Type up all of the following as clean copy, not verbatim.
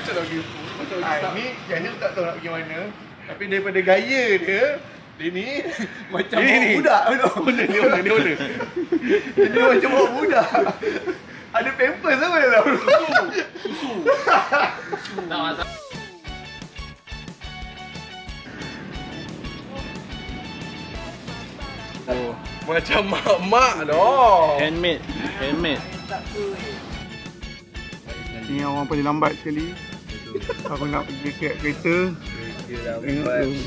Macam nak pergi. Ni Daniel tak tahu nak pergi mana. Tapi daripada gaya dia ni macam budak tu. Ni mana. Dia macam bawa budak. Ada pampers apa dalam? Susu. Tak masalah. Oh, macam mak-mak dah. Handmade. Ni orang paling lambat sekali. Aku nak pergi ke kereta. Tengok tu.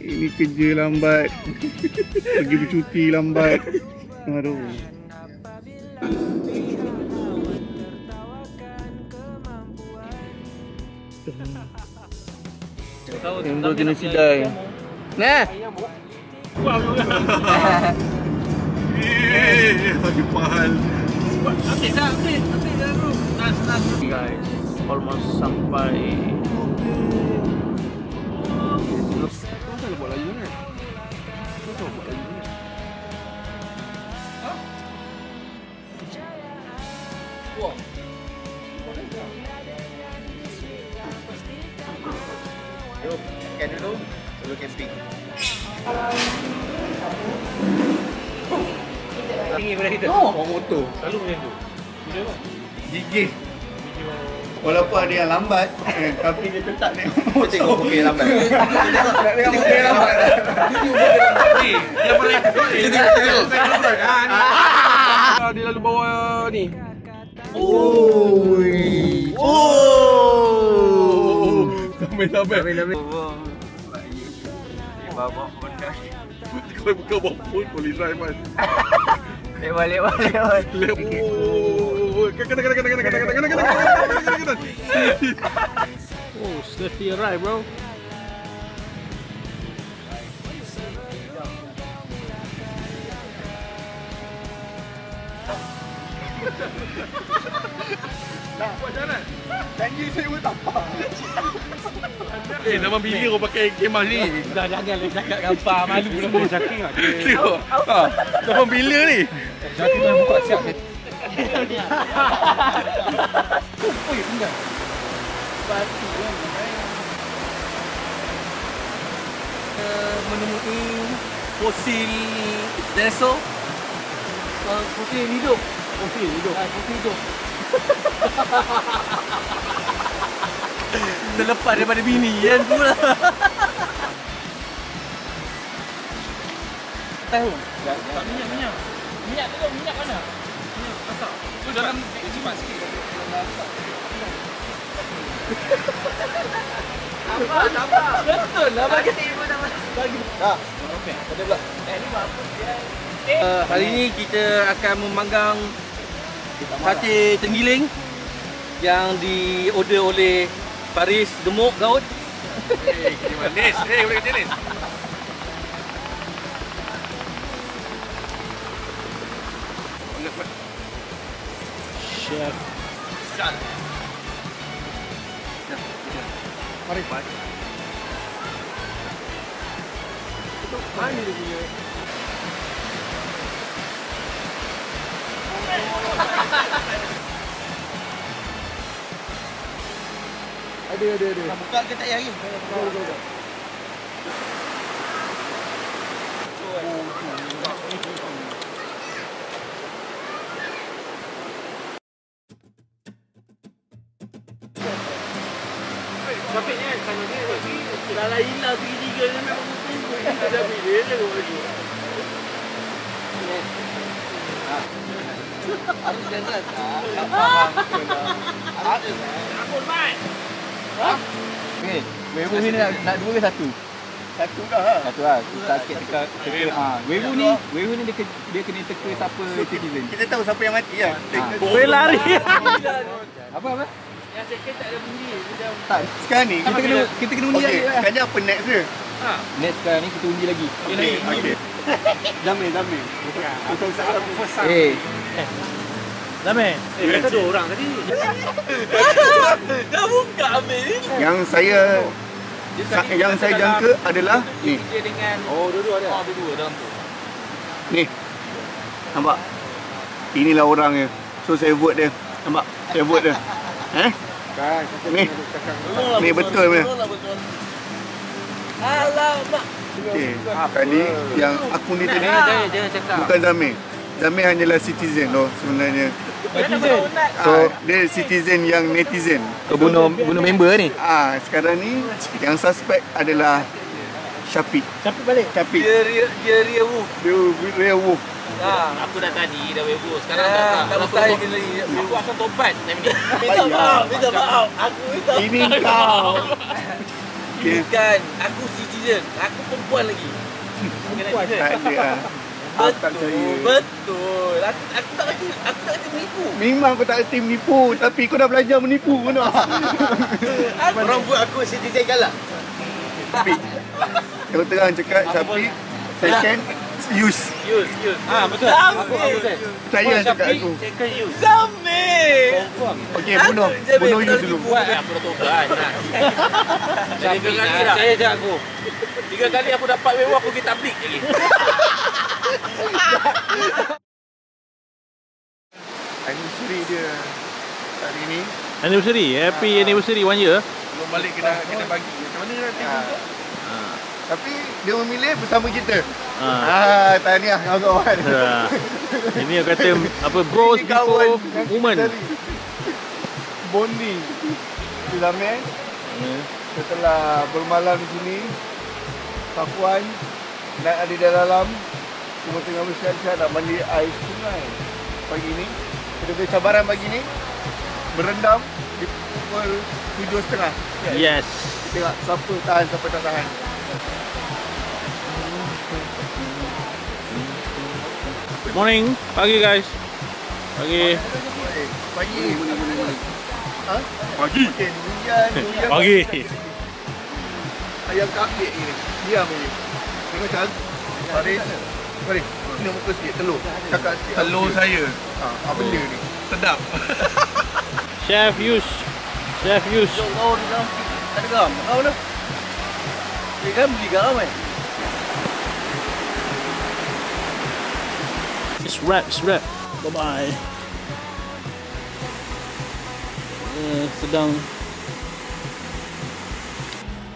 Ini kerja lambat. Pergi bercuti lambat. Aduh. Yang kena sidai. Nah. Lagi pahal. Update dah bro. Nas. Guys, almost sampai. Kau tak buat lagi kan? Kau tak buat lagi kan? Wah. Jom, makan dulu sebelum camping. Tinggi pada kita. Bawa motor. Selalu macam tu. Gigih. Walaupun ada yang lambat, tapi dia tetap naik motor. Tengok muka yang lambat. Nak tengok muka yang lambat. Ni, yang paling Dia lalu bawa ni. Sampai. Bawa benda. Kau buka bawa phone, boleh drive kan? Lewat. Kena. Oh, safety arrive bro. Dah, buat jalan. Janji saya pun tak apa. Zaman bila kau pakai kemah ni? Dah jangan cakap gampang, malu pula kau cakap lah. Tengok. Zaman bila ni? Jati dah buka siap. Oi, enggak. Batu kan. Menemui fosil dinosaur. Fosil hidup. Fosil hidup. Terlepas daripada bini kan pula. Tahu? Tak minyak. Minyak tu minyak mana? Minyak masak. Tu dalam cepat sikit. Apa? Betul lah bagi pun dah bagi. Dah. Okey. Ada pula. Ni apa dia? Hari ni kita akan memanggang sate tenggiling yang diorder oleh Faris Gemuk Gaut. Kini manis. Boleh kerja ni. Chef. Mari. Mana dia punya? Ada. Nak buka ke tak hari? Go. Tapi kan kalau dia dah hilang segitiga dia memang tunggu kita dah pilih dia lagi. Harus jalan. Ampun Mat. Okey, Weibo ni nak dua ke satu? Satu dah. Satu lah. Sakit teka. Weibo ni dia kena teka siapa citizen. Kita tahu siapa yang mati kan? Boleh lari. Apa? Yang second tak ada bunyi. Dia Tak, sekarang ni Kita kena undi lagi. Sekarang ni apa next dia? Next sekarang ni kita undi lagi. Okey. Damai. Kita usah first time. Damai. Kata dua orang tadi. Dah buka Amir. Yang saya jangka adalah ni. Dia dengan dua-dua ada. Dua-dua dalam tu. Ni. Nampak? Inilah orangnya. So saya vote dia. Nampak? Saya vote dia. Ni betul ni. Betul. Alamak. Okey. Kali yang aku ni tadi Jangan cakap. bukan Zamir. Zamir hanyalah citizen loh sebenarnya. So dia citizen yang netizen. Kau bunuh member ni. Sekarang ni yang suspek adalah Syafiq. Syafiq. Dia werewolf. Dia werewolf. Aku dah tadi dah werewolf. Sekarang tak mustahil kita lagi. aku akan tobat. Minta maaf. Aku minta maaf. Ini kau. Bukan. Aku citizen. Aku perempuan lagi. Tak ada. Betul. Aku tak kerti menipu. Memang kau tak reti menipu, tapi kau dah belajar menipu pun tak. Orang buat aku citizen galak. Syafiq. Kalau terang cakap Syafiq, second use. Betul. Saya cakap aku. Zamir. Okey, bunuh use dulu. Aku dah tobat. Jadi 3 kali dah. Saya cakap aku. 3 kali aku dapat werewolf aku pergi tablik lagi. Anniversary dia hari ni. Anniversary, happy anniversary 1 year. Belum balik kena bagi. Macam mana nanti untuk? Tapi dia memilih bersama kita. Tahniah kawan-kawan. Ini yang kata apa, bros Ini kawan before woman. Bonding. Zamir. Setelah bermalam di sini, Safwan nak ada di dalam, semua tengah bersiap-siap nak mandi air sungai pagi ni. Kita beri cabaran pagi ni, berendam di pukul 7.30. Yes. Kita tengok siapa tahan, siapa tak tahan. Morning, pagi guys. Pagi. Pagi. Pagi. Okay, hujan. Pagi. Ayam kapik ni. Diam ni. Tengok macam Faris. Kena muka sikit telur. Cakap sikit. Telur saya. Benda ni. Sedap. Chef Yus. Oh, di dalam ada garam. Kau mana? Dia kan beli garam kan? It's wrap. Bye-bye. Sedang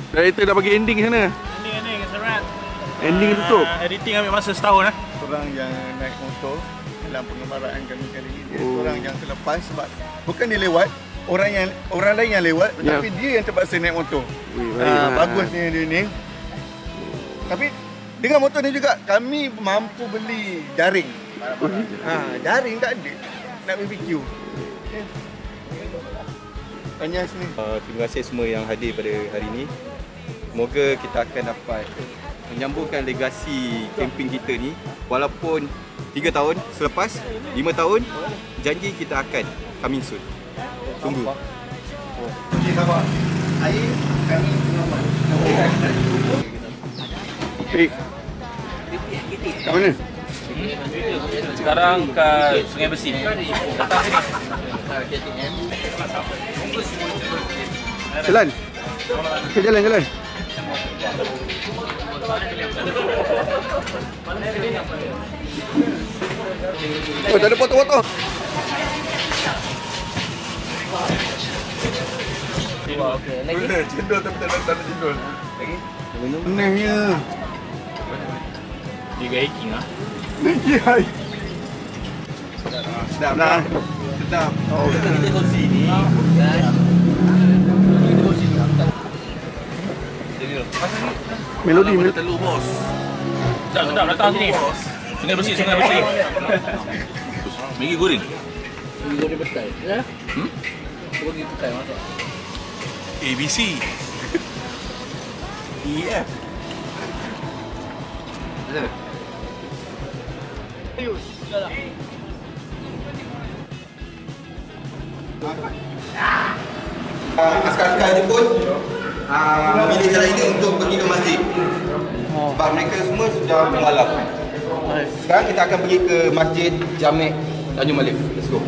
Director dah bagi ending sana. ending serat. Ending tutup. Editing ambil masa setahun Orang yang naik motor dalam pengembaraan kami kali ni, dia orang yang terlepas sebab bukan dia lewat, orang lain yang lewat, tapi dia yang terpaksa naik motor. Bagusnya dia ni. Tapi dengan motor ni juga kami mampu beli jaring. Jaring tak ada nak BBQ. Tanya sini. Terima kasih semua yang hadir pada hari ini. Semoga kita akan dapat menyambungkan legasi camping kita ni. Walaupun 3 tahun selepas, 5 tahun, janji kita akan coming soon. Tunggu. Okey, sabar. Air kami normal. Baik. Kat mana? sekarang ke Sungai Besi. Datang sini. Jalan. Okay, jalan. Oh, tak ada foto-foto. Lagi. Cendol tapi tak ada cendol. Lagi. Benarnya. Dia hiking ah. Lagi hai. Sedap lah. Sedap. Oh, Kita kongsi ni. melodi. Telur bos. Sedap datang sini. Sungai Besi. Maggi goreng. Goreng betai. Ya? Goreng betai masak. ABC. EF. Askar-askar Jepun memilih jalan ini untuk pergi ke masjid. Sebab mereka semua sudah malam. Sekarang kita akan pergi ke Masjid Jamek Tanjung Malik. Let's go.